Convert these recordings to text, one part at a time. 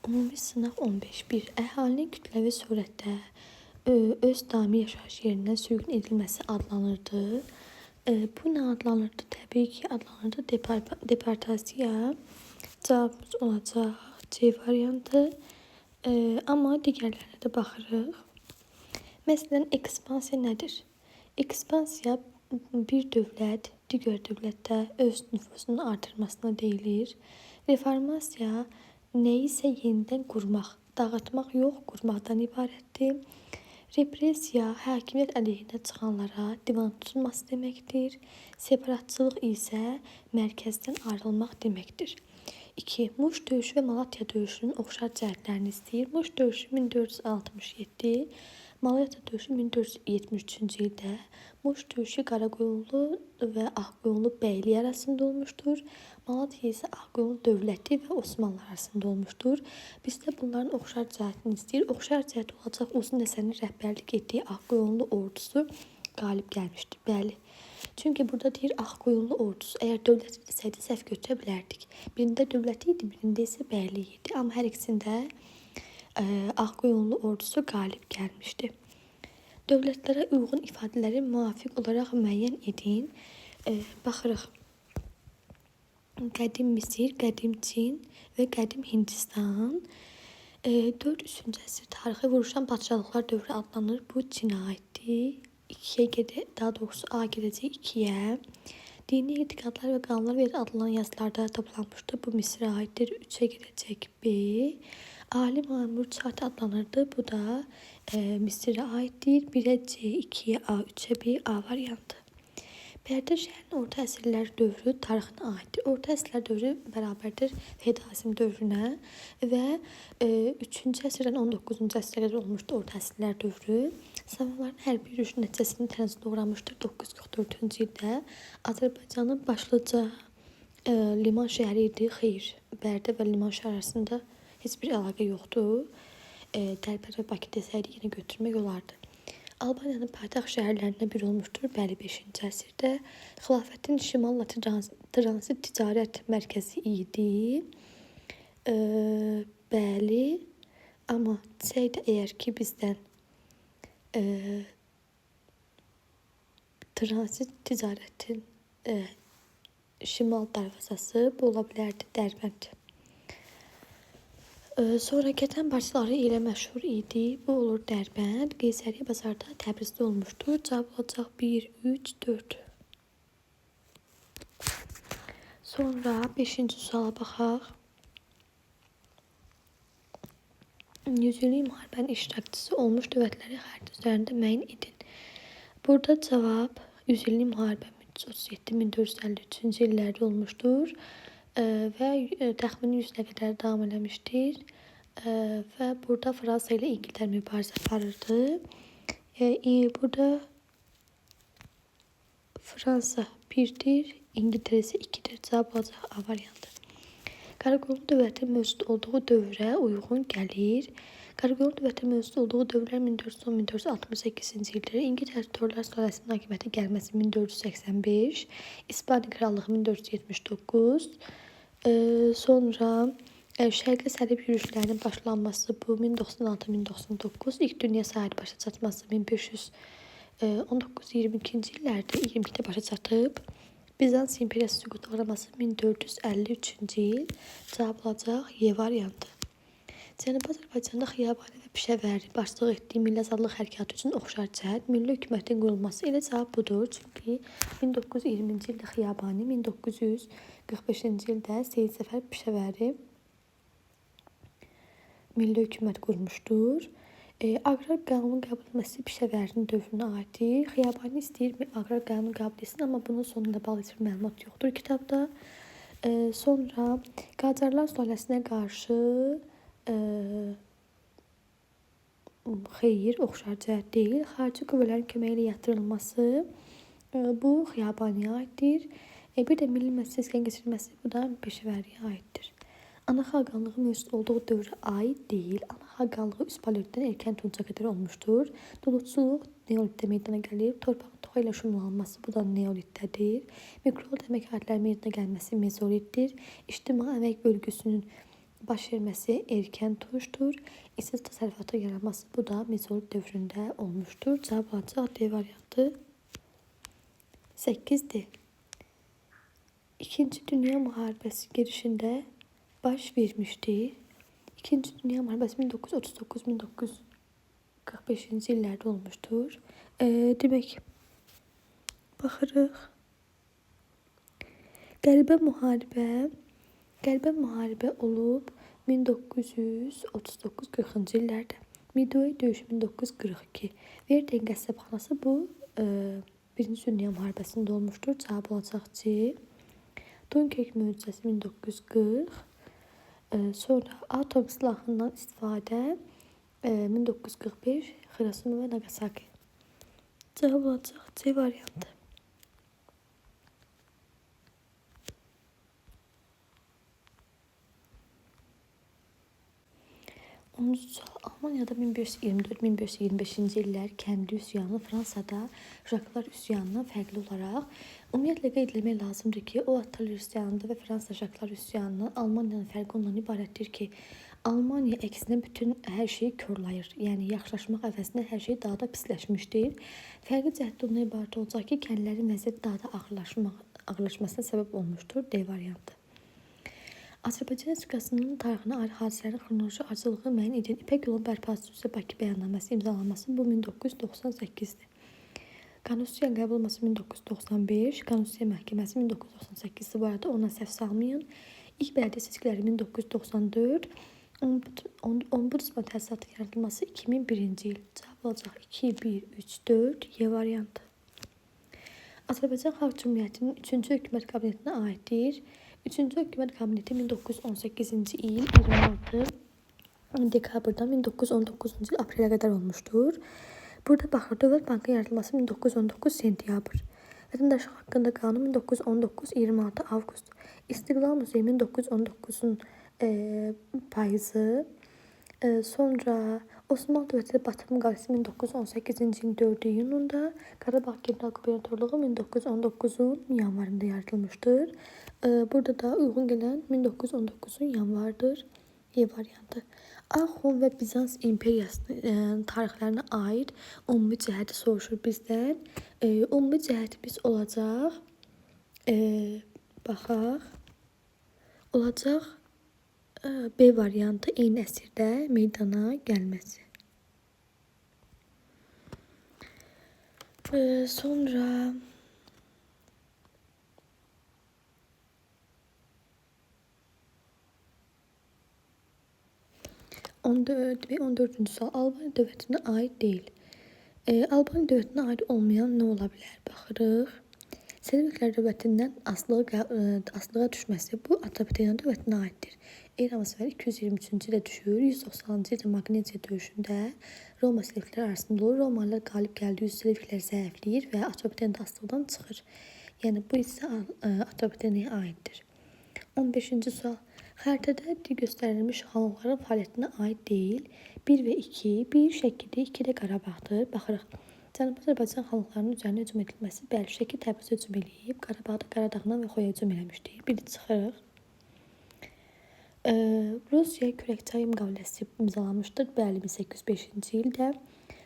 Ümumi sınaq 15.1. Əhalinin kütləvi surətdə öz daimi yaşayış yerindən sürgün edilməsi adlanırdı. Bu nə adlanırdı? Təbii ki, adlanırdı deportasiya. Cavabımız olacaq C variantı. Amma digərlərinə də baxırıq. Məsələn, ekspansiya nədir? Ekspansiya bir dövlət digər dövlətdə öz nüfuzunu artırmasına deyilir. Reformasiya nəyisə yenidən qurmaq, dağıtmaq yox, qurmaqdan ibarətdir. Repressiya hakimiyyət əleyhinə çıxanlara divan tutulması deməkdir. Separatçılıq isə mərkəzdən ayrılmaq deməkdir. 2. Muş döyüşü və Malatya döyüşünün oxşar cəhətlərini istəyir. Muş döyüşü 1467, Malatya döyüşü 1473-cü ildə. Muş döyüşü Qaraqoyunlu və Ağqoyunlu bəyliyi arasında olmuşdur. Malatya isə Ağqoyunlu dövləti və Osmanlı arasında olmuşdur. Biz də bunların oxşar cəhətini istəyir. Oxşar cəhət olacaq Uzun Həsənin rəhbərlik etdiyi Ağqoyunlu ordusu qalib gəlmişdir. Bəli. Çünki burada deyir Ağqoyunlu ordusu. Əgər dövlət desəydi səhv götürə bilərdik. Birində dövləti idi, birində isə bəyliyi idi. Amma hər ikisində Ağqoyunlu ordusu qalib gəlmişdi. Dövlətlərə uyğun ifadələri müvafiq olaraq müəyyən edin. Baxırıq. Qədim Misir, Qədim Çin və Qədim Hindistan 4-3-cü əsr tarixi vuruşan padşahlıqlar dövrü adlanır. Bu Çinə aiddir. 2-yə gedə, daha doğrusu A gedəcək 2-yə. Dini etiqadlar və qanunlar və adlanan yazılarda toplanmışdır. Bu Misirə aiddir. 3-ə gedəcək B. Ali məmur çatı adlanırdı. Bu da Misirə aiddir. 1-ə C, 2-yə A, 3-ə B, A variantı. Bərdə şəhərinin orta əsrlər dövrü tarixinə aiddir. Orta əsrlər dövrü bərabərdir feodalizm dövrünə və 3-cü əsrdən 19-cu əsrə qədər olmuşdur orta əsrlər dövrü. Slavların hərbi yürüşün nəticəsində tənzimə uğramışdır 944-cü ildə. Azərbaycanın başlıca liman şəhəri idi. Xeyr, Bərdə və liman şəhəri arasında heç bir əlaqə yoxdur. Dərbənd və Bakı desəydi yenə götürmək olardı. Albaniyanın paytaxt şəhərlərindən biri olmuşdur. Bəli, 5-ci əsrdə. Xilafətin şimal transit ticarət mərkəzi idi. Bəli, amma C-də əgər ki bizdən transit ticarətin şimal darvazası bu ola bilərdi Dərbənd. Sonra kətən parçaları ilə məşhur idi. Bu olur Dərbənd. Qeysəriyyə bazarda Təbrizdə olmuşdur. Cavab olacaq 1, 3, 4. Sonra 5-ci suala baxaq. 100 illik müharibənin iştirakçısı olmuş dövlətləri xəritə üzərində müəyyən edin. Burada cavab 100 illik müharibə 1337-1453-cü illərdə olmuşdur. Və təxmini 100 ilə qədər davam eləmişdir. Və burada Fransa ilə İngiltərə mübarizə aparırdı. Burada Fransa 1-dir, İngiltərə isə 2-dir. Cavab olacaq A variantı. Qaraqoyunlu dövlətin mövcud olduğu dövrə uyğun gəlir. Qaraqoyunlu dövlətin mövcud olduğu dövrlər 1410-1468-ci ildir. İngiltərə Torlar sülaləsinin hakimiyyətə gəlməsi 1485, İspaniya Krallığı 1479, sonra Şərqə səlib yürüşlərinin başlanması bu 1096-1099, İlk Dünya Səhəri başa çatması 1519-22-ci illərdə 22-də başa çatıb. Bizans İmperiyası süquta uğraması 1453-cü il. Cavab olacaq Y variantı. Cənubi Azərbaycanda Xiyabani və Pişəvəri başçılıq etdiyi Milli Azadlıq Hərəkatı üçün oxşar cəhət milli hökumətin qurulması ilə cavab budur. Çünki 1920-ci ildə Xiyabani, 1945-ci ildə Seyid Səfər Pişəvəri milli hökumət qurmuşdur. Aqrar qanunun qəbul edilməsi Pişəvərinin dövrünə aiddir. Xiyabani istəyir aqrar qanunu qəbul etsin, amma bunun sonunda bağlı heç bir məlumat yoxdur kitabda. Sonra Qacarlar sülaləsinə qarşı xeyr, oxşar cəhət deyil. Xarici qüvvələrin köməyi ilə yatırılması bu Xiyabaniyə aiddir. Bir də milli məclis seçkilərin keçirilməsi bu da Pişəvəriyə aiddir. Ana xaqanlığı mövcud olduğu dövrə aid deyil. Ana xaqanlığı üst paleolitdən erkən tunca qədər olmuşdur. Duluzçuluq neolitdə meydana gəlir. Torpağın toxa ilə şumlanması bu da neolitdədir. Mikrolit əmək alətləri meydana gəlməsi mezolitdir. İctimai əmək bölgüsünün baş verməsi erkən tunçdur. İnsan təsərrüfatı yaranması bu da mezolit dövründə olmuşdur. Cavab olacaq D variantı. 8-dir. İkinci Dünya Müharibəsi girişində baş vermişdir. İkinci Dünya Müharibəsi 1939-1945-ci illərdə olmuşdur. Demək, baxırıq. Qəribə müharibə olub 1939-40-cı illərdə. Midway döyüşü 1942. Verdin qəssabxanası bu Birinci Dünya Müharibəsində olmuşdur. Cavab olacaq C. Dunkirk möcüzəsi 1940. Sonra atom silahından istifadə 1945. Hiroşima və Nagasaki. Cavab olacaq C variantı. 10-cu sual. Almaniyada 1524-1525-ci illər kəndi üsyanı, Fransada Jaklar üsyanından fərqli olaraq ümumiyyətlə qeyd etmək lazımdır ki, o Atlar üsyanında və Fransa Jaklar üsyanından Almaniyanın fərqi ondan ibarətdir ki, Almaniya əksinə bütün hər şeyi körlayır. Yəni yaxşılaşmaq əvəzinə hər şey daha da pisləşmişdir. Fərqi cəhətdə ondan ibarət olacaq ki, kəndlərin vəziyyəti daha da ağırlaşmasına səbəb olmuşdur. D variantı. Azərbaycan Respublikasının tarixinə aid hadisələrin xronoloji ardıcılığı müəyyən edən İpək yolunun bərpası üzrə Bakı bəyannaməsi imzalanması bu 1998-dir. Konstitusiyanın qəbul olunması 1995, Konstitusiya Məhkəməsi 1998-dir. Bu arada ona səhv salmayın. İlk bələdiyyə seçkiləri 1994, Ombudsman təsisatı yaradılması 2001-ci il. Cavab olacaq 2, 1, 3, 4, Y variantı. Azərbaycan Xalq Cümhuriyyətinin 3-cü hökumət kabinetinə aiddir. 3-cü hökumət kabineti 1918-ci il 26 dekabrdan 1919-cu il aprelə qədər olmuşdur. Burada baxır, Dövlət Bankının yaradılması 1919 sentyabr. Vətəndaşlıq haqqında qanun 1919 26 avqust. İstiqlal Muzeyi 1919-un payızı. Sonra Osmanlı Dövləti Batı müqaviləsi 1918-ci ilin 4 iyununda, Qarabağ General Qubernatorluğu 1919-un yanvarında yaradılmışdır. Burada da uyğun gələn 1919-un yanvarıdır. Y variantı. Axum və Bizans İmperiyasının tarixlərinə aid ümumi cəhəti soruşur bizdən. Ümumi cəhətimiz olacaq. Baxaq. Olacaq B variantı eyni əsrdə meydana gəlməsi. Sonra 14-cü sual. Albaniya dövlətinə aid deyil. Albaniya dövlətinə aid olmayan nə ola bilər? Baxırıq. Selevkilər dövlətindən asılığa düşməsi bu Atropatena dövlətinə aiddir. Eramızda 223-cü ilə düşür. 190-cı ildə Magnesiya döyüşündə Roma Selevkilər arasında olur. Romalılar qalib gəldiyi Selevkilər zəifləyir və Atropatena asılıqdan çıxır. Yəni bu isə Atropatenaya aiddir. 15-ci sual. Xəritədə göstərilmiş xanlıqların fəaliyyətinə aid deyil. 1 və 2, 1 Şəkidir, 2 də Qarabağdır. Baxırıq. Cənubi Azərbaycan xanlıqlarının üzərinə hücum edilməsi bəli, Şəki Təbrizə hücum eləyib, Qarabağda Qaradağdan və Xoya hücum eləmişdir. Biri çıxırıq. Rusiya Kürəkçay müqaviləsi imzalanmışdır, bəli, 1805-ci ildə.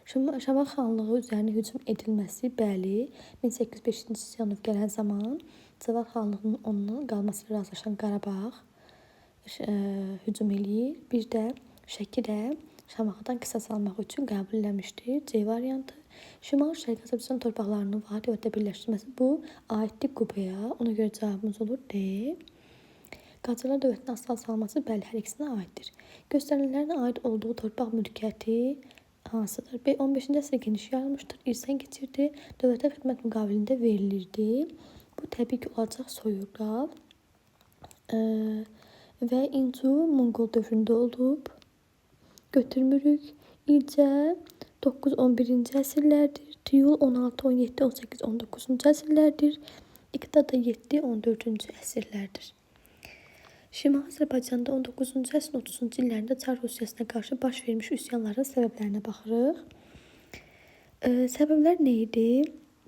Şamaxı xanlığı üzərinə hücum edilməsi, bəli, 1805-ci yanıb gələn zaman Cavan xanlığının ondan qalmasıyla razılaşan Qarabağ hücum eləyir. Bir də Şəki də Şamaxıdan qisas almaq üçün qəbul eləmişdir. C variantı. Şimal-Şərqi Azərbaycan torpaqlarının vahid dövlətdə birləşdirməsi bu aiddir Qubaya. Ona görə cavabımız olur D. Qacarlar dövlətinin asılı salması bəli, hər ikisinə aiddir. Göstərilənlərin aid olduğu torpaq mülkiyyəti hansıdır? 15-ci əsrə geniş yayılmışdır, irsən keçirdi, dövlətə xidmət müqabilində verilirdi. Bu təbii ki olacaq Soyurqal və İncu Monqol dövründə olub. Götürmürük. İlcə 9-11-ci əsrlərdir. Tiyul 16-17, 18-19-cu əsrlərdir. İqta da 7-14-cü əsrlərdir. Şimali Azərbaycanda 19-cu əsrin 30-cu illərində Çar Rusiyasına qarşı baş vermiş üsyanların səbəblərinə baxırıq. Səbəblər nə idi?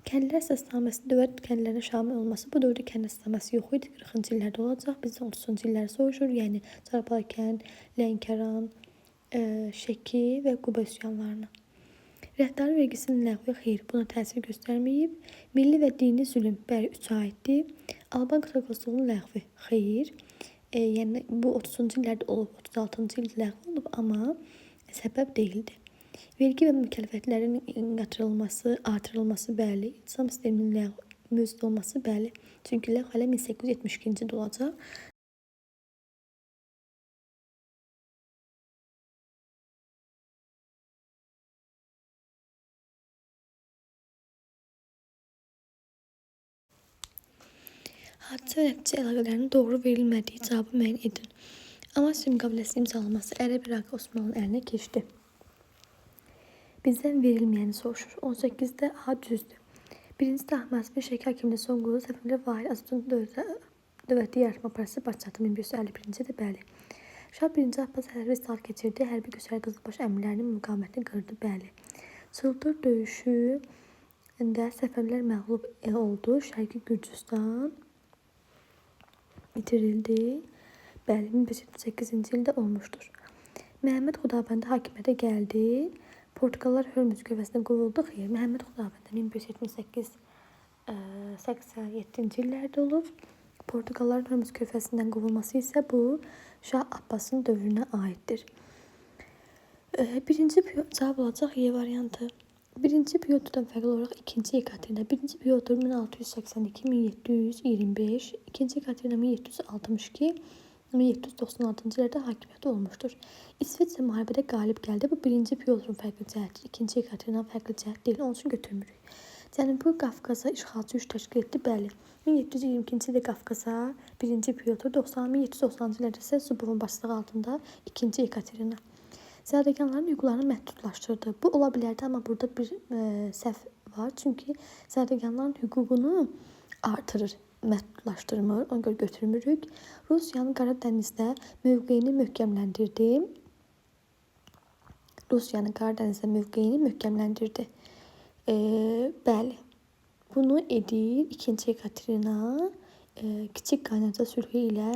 Kəndlər əsasnaməsi dövlət kəndlərinə şamil olması bu dövrdə kənd əsasnaməsi yox idi. 40-cı illərdə olacaq. Bizdən 30-cu illəri soruşur. Yəni Çarpayəkən, Lənkəran, Şəki və Quba üsyanlarına. Rəhdari vergisinin ləğvi xeyr, buna təsir göstərməyib. Milli və dini zülm bəri 3 aiddir. Alban katolikosluğunun ləğvi xeyr. Yəni bu 30-cu illərdə olub, 36-cı ildə ləğv olub, amma səbəb deyildi. Vergi və mükəlləfiyyətlərin artırılması bəli. İntisam sisteminin mövcud olması bəli. Çünki ləğv hələ 1872-ci ildə olacaq. Hadisə və nəticə əlaqələrinin doğru verilmədiyi cavabı müəyyən edin. Amasya müqaviləsi imzalanması Ərəb-İraqi Osmanlı'nın əlinə keçdi. Bizdən verilməyəni soruşur. 18-də A düzdür. Birinci Tahmasibin Şəki hakimində son qurulu Səfəvilər Vahid Azərbaycan dövləti yaratma prosesi başlatdı 1551-ci ildə bəli. Şah 1-ci Abbas hərbi islahat keçirdi. Hərbi Köçər Qızılbaş əmirlərinin müqavimətini qırdı bəli. Çıldır döyüşündə Səfəvilər məğlub oldu. Şərqi Gürcüstan itirildi. Bəli, 1578-ci ildə olmuşdur. Məhəmməd Xudabəndə hakimiyyətə gəldi. Portugallar Hörmüz körfəzindən qovuldu. Xeyr, Məhəmməd Xudabəndə 1578-87-ci illərdə olub. Portugalların Hörmüz körfəzindən qovulması isə bu Şah Abbasın dövrünə aiddir. Birinci cavab olacaq Y variantı. Birinci Pyotrudan fərqli olaraq ikinci Yekaterina. Birinci Pyotr 1682-1725, ikinci Yekaterina 1762-1796-cı illərdə hakimiyyəti olmuşdur. İsveçrə müharibədə qalib gəldi. Bu birinci Pyotrun fərqli cəhətdir. İkinci Yekaterinan fərqli cəhət deyil. Onun üçün götürmürük. Cənubi Qafqaza işğalçı güc təşkil etdi. Bəli. 1722-ci ildə Qafqaza birinci Pyotr, 1790-cı illərdə isə Zubovun başçılığı altında ikinci Yekaterina. Zərdəganların hüquqlarını məhdudlaşdırdı. Bu ola bilərdi, amma burada bir səhv var. Çünki zərdəganların hüququnu artırır, məhdudlaşdırmır. Ona görə götürmürük. Rusiyanın Qara dənizdə mövqeyini möhkəmləndirdi. Bəli. Bunu edir 2-ci Yekaterina Kiçik Qaynarca sülhü ilə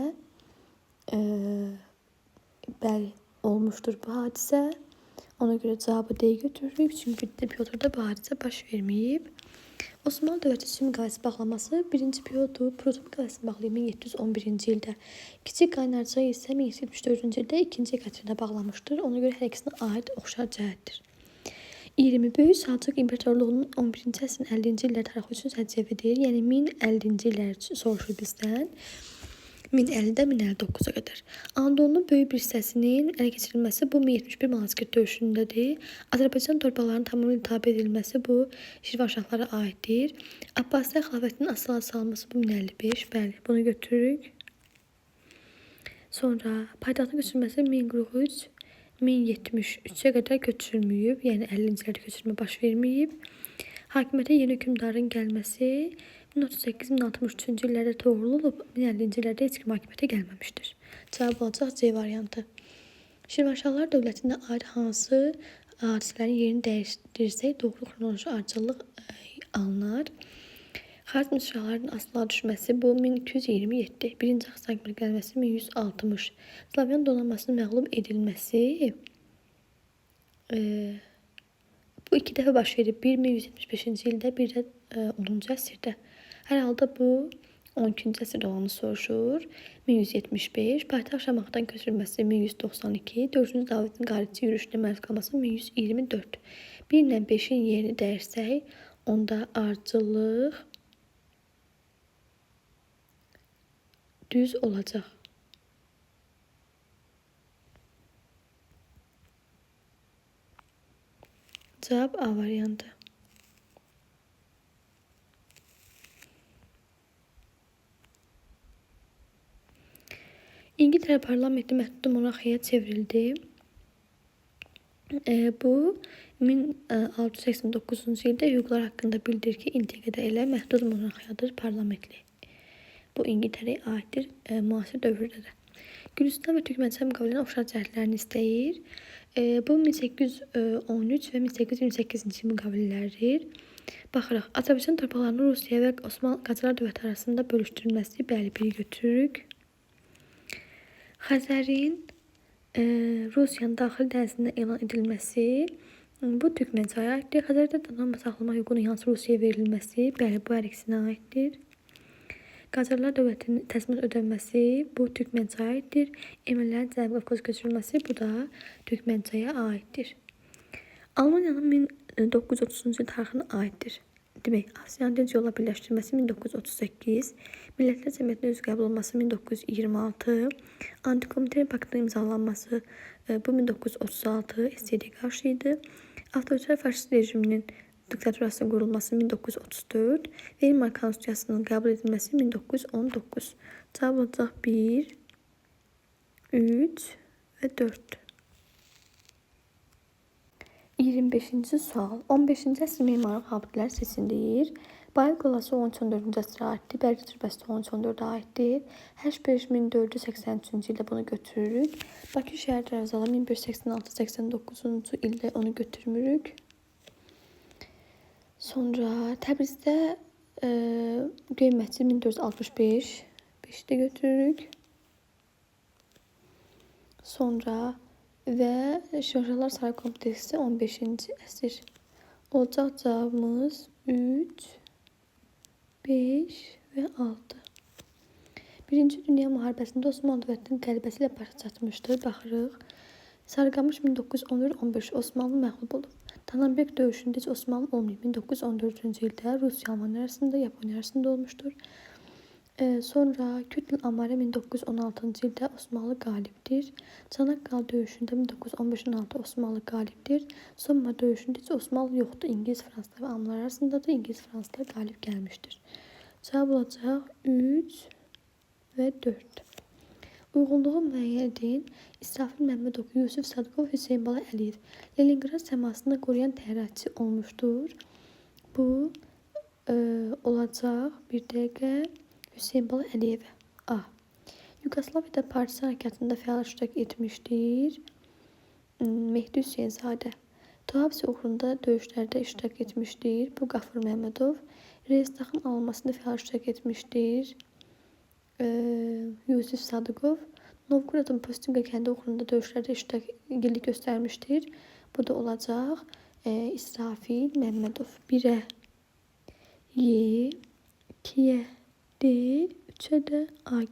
bəli olmuşdur bu hadisə. Ona görə cavabı D götürürük. Çünki Pyotrda bu hadisə baş verməyib. Osmanlı dövləti sülh müqaviləsi bağlaması 1-ci Pyotr Prut müqaviləsini bağlayıb 1711-ci ildə. Kiçik Qaynarca isə 1774-cü ildə 2-ci Yekaterina bağlamışdır. Ona görə hər ikisinə aid oxşar cəhətdir. 20. Böyük Səlcuq İmperatorluğunun 11-ci əsrin 50-ci illər tarixi üçün səciyyəvidir. Yəni 1050-ci illər üçün soruşur bizdən. 1050-dən 1059-a qədər. Anadolunun böyük bir hissəsinin ələ keçirilməsi bu 1071 Malazgirt döyüşündədir. Azərbaycan torpaqlarının tamamilə tabe edilməsi bu Şirvanşahlara aiddir. Abbasilər xilafətinin asıla salınması bu 1055. Bəli, bunu götürürük. Sonra paytaxtın köçürülməsi 1043 1073-ə qədər köçürülməyib. Yəni 50-ci illərdə köçürülmə baş verməyib. Hakimiyyətə yeni hökmdarın gəlməsi 1038-1063-cü illərdə toğrul olub, 1050-ci illərdə heç kim hakimiyyətə gəlməmişdir. Cavab olacaq C variantı. Şirvanşahlar dövlətinə aid hansı hadisələrin yerini dəyişdirsək, doğru xronoloji ardıcıllıq alınar. Xarizm şahlarının asılığa düşməsi bu 1227. Birinci Axsa hakimiyyətə gəlməsi 1160. Slavyan donanmasının məğlub edilməsi bu 2 dəfə baş verib. Bir 1175-ci ildə, bir də 10-cu əsrdə. Hər halda bu 12-ci əsrdə olanı soruşur. 1175, paytaxt Şamaxıdan köçürülməsi 1192, 4-cü Davidin Qariçi yürüşünə məruz qalması 1124. 1 ilə 5-in yerini dəyirsək, onda ardıcıllıq düz olacaq. Cavab A variantı. İngiltərə parlamenti məhdud monarxiyaya çevrildi. Bu 1689-cu ildə hüquqlar haqqında bildirir ki, inteqrədə elə məhdud monarxiyadır parlamentli. Bu İngiltərəyə aiddir müasir dövrdə də. Gürcüstan və Türkmənistan müqavilənin oxşar cəhətlərini istəyir. Bu 1813 və 1828-ci müqavilələrdir. Baxırıq. Azərbaycan torpaqlarının Rusiya və Osmanlı Qacar dövləti arasında bölüşdürülməsi bəli bir götürürük. Xəzərin Rusiyanın daxili dənizində elan edilməsi bu Türkmənçaya aiddir. Xəzərdə donanma saxlama hüququnun yalnız Rusiyaya verilməsi bəli bu hər ikisinə aiddir. Qacarlar dövlətinin təsminat ödənməsi bu Türkmənçaya aiddir. Ermənilərin Cənubi Qafqaz köçürülməsi bu da Türkmənçaya aiddir. Almaniyanın 1930-cu il tarixinə aiddir. Demək, Asiyanın dinc yolla birləşdirilməsi 1938, Millətlər Cəmiyyətinə üzv qəbul olması 1926, Antikomitə paktının imzalanması bu 1936 SSRİ qarşı idi. Avtoritar faşist rejiminin diktaturasının qurulması 1934, Weimar Konstitusiyasının qəbul edilməsi 1919. Cavab olacaq 1, 3 və 4. 25-ci sual. 15-ci əsr memarlıq abidələri seçilir. Bayıl qolası 13-14-cü əsrə aiddir. Bərgə türbəsi 13-14-ə aiddir. Həşbeş 1483-cü ildə bunu götürürük. Bakı şəhər Dərvəzalı 1586-89-cu ildə onu götürmürük. Sonra Təbrizdə Göy məscid 1465-də götürürük. Sonra və Şirvanşahlar Saray kompleksi 15-ci əsr. Olacaq cavabımız 3, 5 və 6. Birinci Dünya müharibəsində Osmanlı dövlətinin qələbəsi ilə başa çatmışdır. Baxırıq. Sarıqamış 1914-15 Osmanlı məğlub olub. Tannenberg döyüşündə heç Osmanlı olmayıb. 1914-cü ildə Rusiya Almaniya arasında, Yaponiya arasında olmuşdur. Sonra Kütl Amare 1916-cı ildə Osmanlı qalibdir. Çanaqqale döyüşündə 1915-16 Osmanlı qalibdir. Somma döyüşündə heç Osmanlı yoxdur. İngilis, fransızlar və almanlar arasındadır. İngilis, fransızlar qalib gəlmişdir. Cavab olacaq 3 və 4. Uyğunluğu müəyyən edin. İsrafil Məmmədov, Yusif Sadıqov, Hüseyn Bala Əliyev Leningrad səmasını qoruyan təyyarəçi olmuşdur. Bu olacaq bir dəqiqə Hüseyn Bala Əliyevə. A. Yugoslaviyada partisan hərəkatında fəal iştirak etmişdir. Mehdi Hüseynzadə. Tuapse uğrunda döyüşlərdə iştirak etmişdir. Bu Qafur Məmmədov. Reichstagın alınmasında fəal iştirak etmişdir. Yusif Sadıqov. Novgorodun Postinqa kəndi uğrunda döyüşlərdə iştirakçılıq göstərmişdir. Bu da olacaq İsrafil Məmmədov. 1-ə Y, 2-yə D, 3-ə də A.